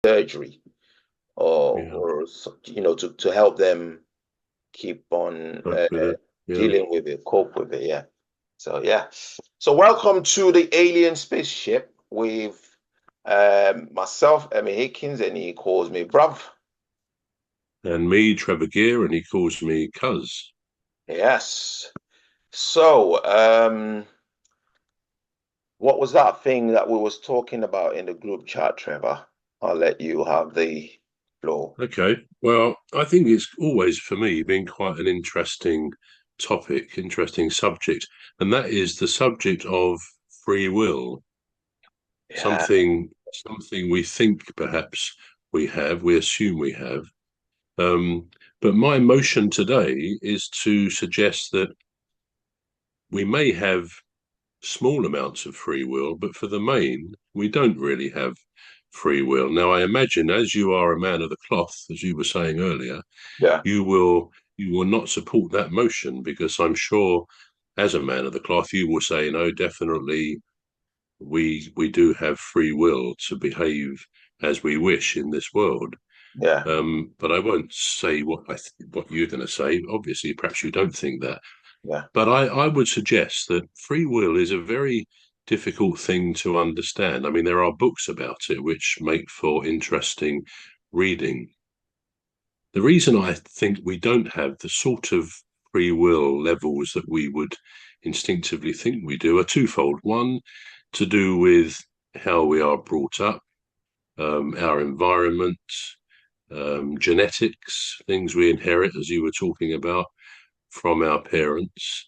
surgery or Yeah, to help them keep on cope with it. Yeah. dealing with it, cope with it. Yeah. So yeah. So welcome to the Alien Spaceship with myself, Emmy Hikins, and he calls me bruv. And me, Trevor Gear, and he calls me Cuz. Yes. So what was that thing that we was talking about in the group chat, Trevor? I'll let you have the floor. Okay. Well, I think it's always for me been quite an interesting topic, interesting subject, and that is the subject of free will. Yeah. Something we think perhaps we assume we have. Um, but my motion today is to suggest that we may have small amounts of free will, but for the main, we don't really have free will. Now, I imagine, as you are a man of the cloth, as you were saying earlier, Yeah. you will you will not support that motion because I'm sure, as a man of the cloth, you will say, no, definitely, we do have free will to behave as we wish in this world. Yeah. But I won't say what you're going to say. Obviously, perhaps you don't think that. Yeah. But I would suggest that free will is a very difficult thing to understand. I mean, there are books about it which make for interesting reading. The reason I think we don't have the sort of free will levels that we would instinctively think we do are twofold. One, to do with how we are brought up, our environment, genetics, things we inherit, as you were talking about, from our parents,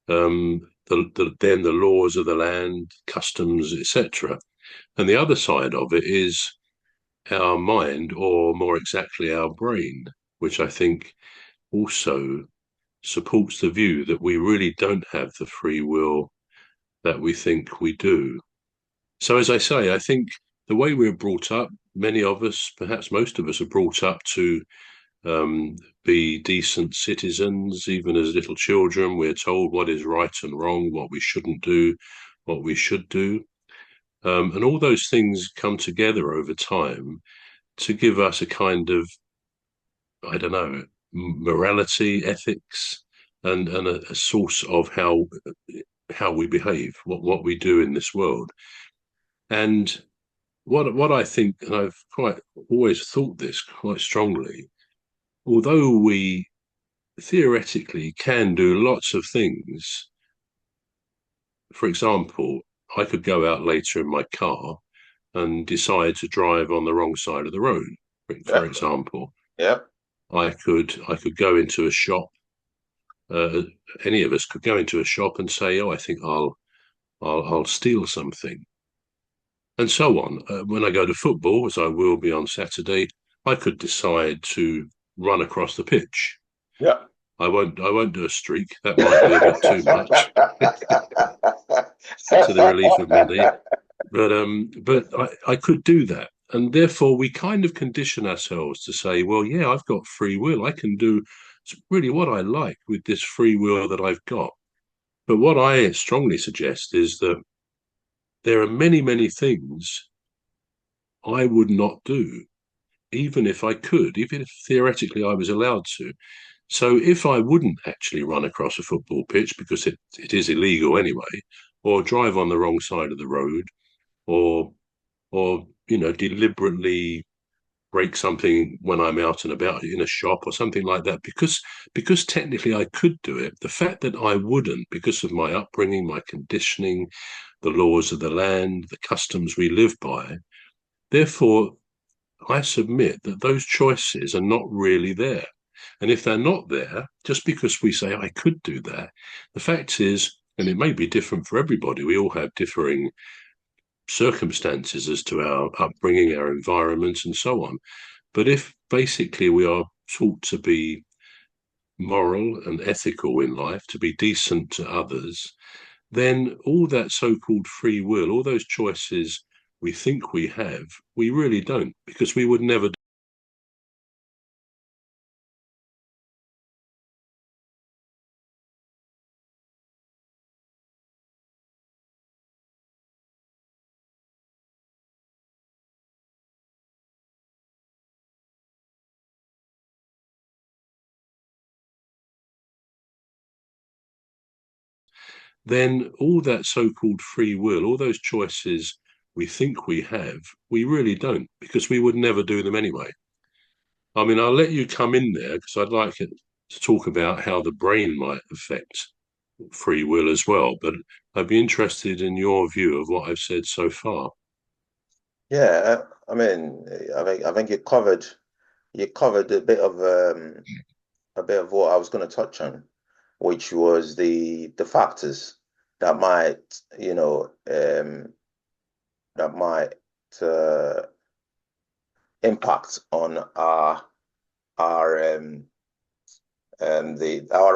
then the laws of the land, customs, etc. And the other side of it is our mind, or more exactly, our brain, which I think also supports the view that we really don't have the free will that we think we do. So, as I say, I think the way we're brought up, many of us, perhaps most of us, are brought up to um, be decent citizens. Even as little children, we're told what is right and wrong, what we shouldn't do, what we should do. And all those things come together over time to give us a kind of, I don't know, morality, ethics, and a source of how we behave, what we do in this world. And what I think, and I've quite always thought this quite strongly, although we theoretically can do lots of things. For example, I could go out later in my car and decide to drive on the wrong side of the road. For Yeah. example, Yeah. I could go into a shop. Uh, any of us could go into a shop and say, "Oh, I think I'll steal something," and so on. When I go to football, as I will be on Saturday, I could decide to run across the pitch. Yeah. I won't do a streak. That might be a bit too much to the relief of many. But I could do that. And therefore we kind of condition ourselves to say, well, yeah, I've got free will. I can do really what I like with this free will that I've got. But what I strongly suggest is that there are many, many things I would not do, even if I could, even if theoretically I was allowed to. So if I wouldn't actually run across a football pitch because it is illegal anyway, or drive on the wrong side of the road, or deliberately break something when I'm out and about in a shop or something like that, because technically I could do it. The fact that I wouldn't, because of my upbringing, my conditioning, the laws of the land, the customs we live by, therefore I submit that those choices are not really there. And if they're not there, just because we say I could do that, the fact is, and it may be different for everybody, we all have differing circumstances as to our upbringing, our environment, and so on. But if basically we are taught to be moral and ethical in life, to be decent to others, then all that so called free will, all those choices we think we have, we really don't, because we would never then all that so-called free will, all those choices we think we have, we really don't, because we would never do them anyway. I mean, I'll let you come in there because I'd like it to talk about how the brain might affect free will as well. But I'd be interested in your view of what I've said so far. Yeah, I mean, I think you covered a bit of what I was going to touch on, which was the factors that might, that might uh, impact on our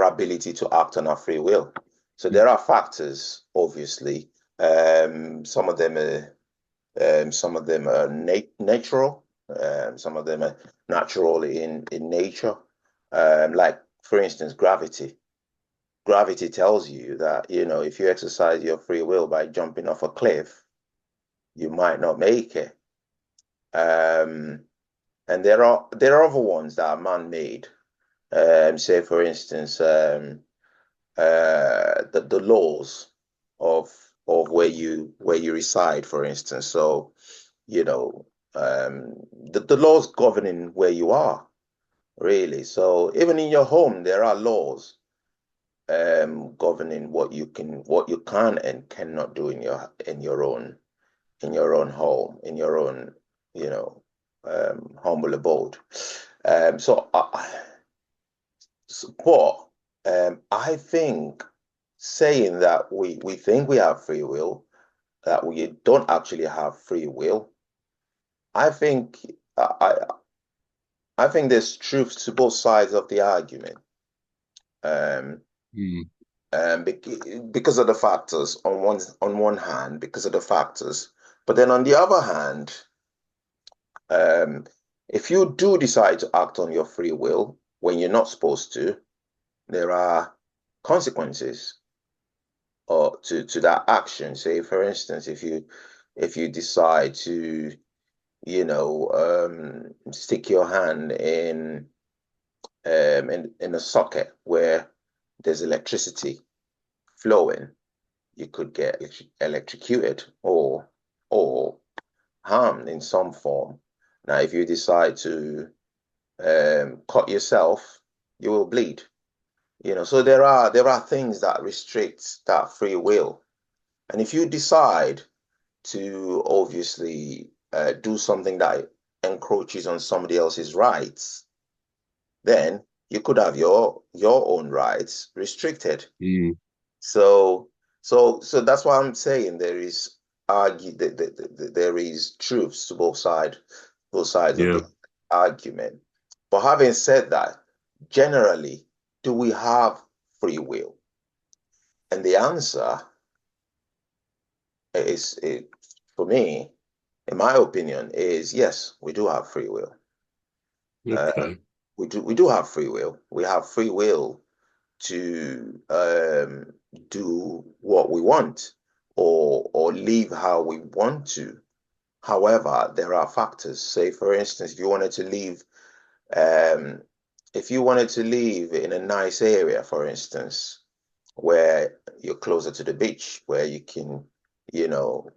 ability to act on our free will. So there are factors, obviously. Some of them are natural. Some of them are natural in nature. Like for instance, gravity. Gravity tells you that, if you exercise your free will by jumping off a cliff, you might not make it. Um, and there are other ones that are man-made. Say for instance, the laws of where you reside, for instance. So, you know, the laws governing where you are, really. So even in your home, there are laws governing what you can and cannot do in your own home, in your own, you know, humble abode. So, but I think saying that we think we have free will, that we don't actually have free will, I think I think there's truth to both sides of the argument. Um, Mm. because of the factors on one hand, because of the factors, but then on the other hand, um, if you do decide to act on your free will when you're not supposed to, there are consequences or to that action. Say, for instance, if you decide to, stick your hand in a socket where there's electricity flowing, you could get electrocuted or harmed in some form. Now, if you decide to cut yourself, you will bleed. So there are things that restrict that free will. And if you decide to obviously do something that encroaches on somebody else's rights, then you could have your own rights restricted. Mm. So that's why I'm saying there is truths to both sides of Yeah. the argument. But having said that, generally, do we have free will? And the answer is, for me, in my opinion, is yes, we do have free will. Uh, Okay. we do have free will. We have free will to do what we want or live how we want to. However, there are factors. Say, for instance, um, if you wanted to live in a nice area, for instance, where you're closer to the beach, where you can, you know,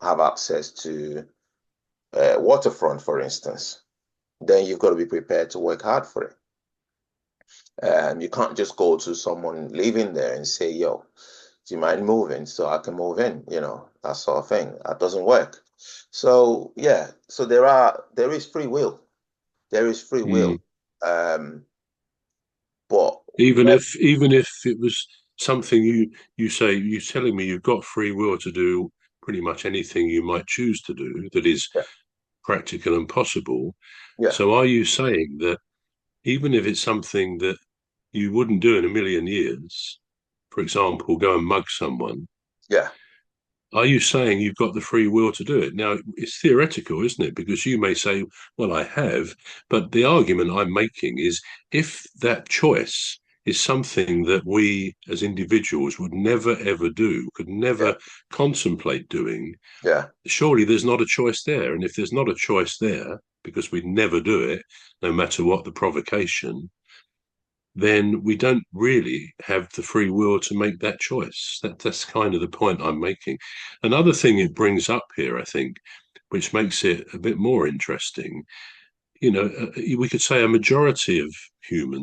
have access to waterfront, for instance, then you've got to be prepared to work hard for it. You can't just go to someone living there and say, yo, do you mind moving so I can move in? That sort of thing. That doesn't work. So yeah, so there is free will. There is free Mm. will. Um, but Even if it was something you're telling me you've got free will to do pretty much anything you might choose to do that is yeah, practical and possible. yeah, So are you saying that even if it's something that you wouldn't do in a million years, for example, go and mug someone, yeah, are you saying you've got the free will to do it? Now, it's theoretical, isn't it? Because you may say, well, I have. But the argument I'm making is if that choice is something that we as individuals would never, ever do, could yeah, never contemplate doing, yeah, surely there's not a choice there. And if there's not a choice there, because we'd never do it, no matter what the provocation, then we don't really have the free will to make that choice. That's kind of the point I'm making. Another thing it brings up here, I think, which makes it a bit more interesting, we could say a majority of humans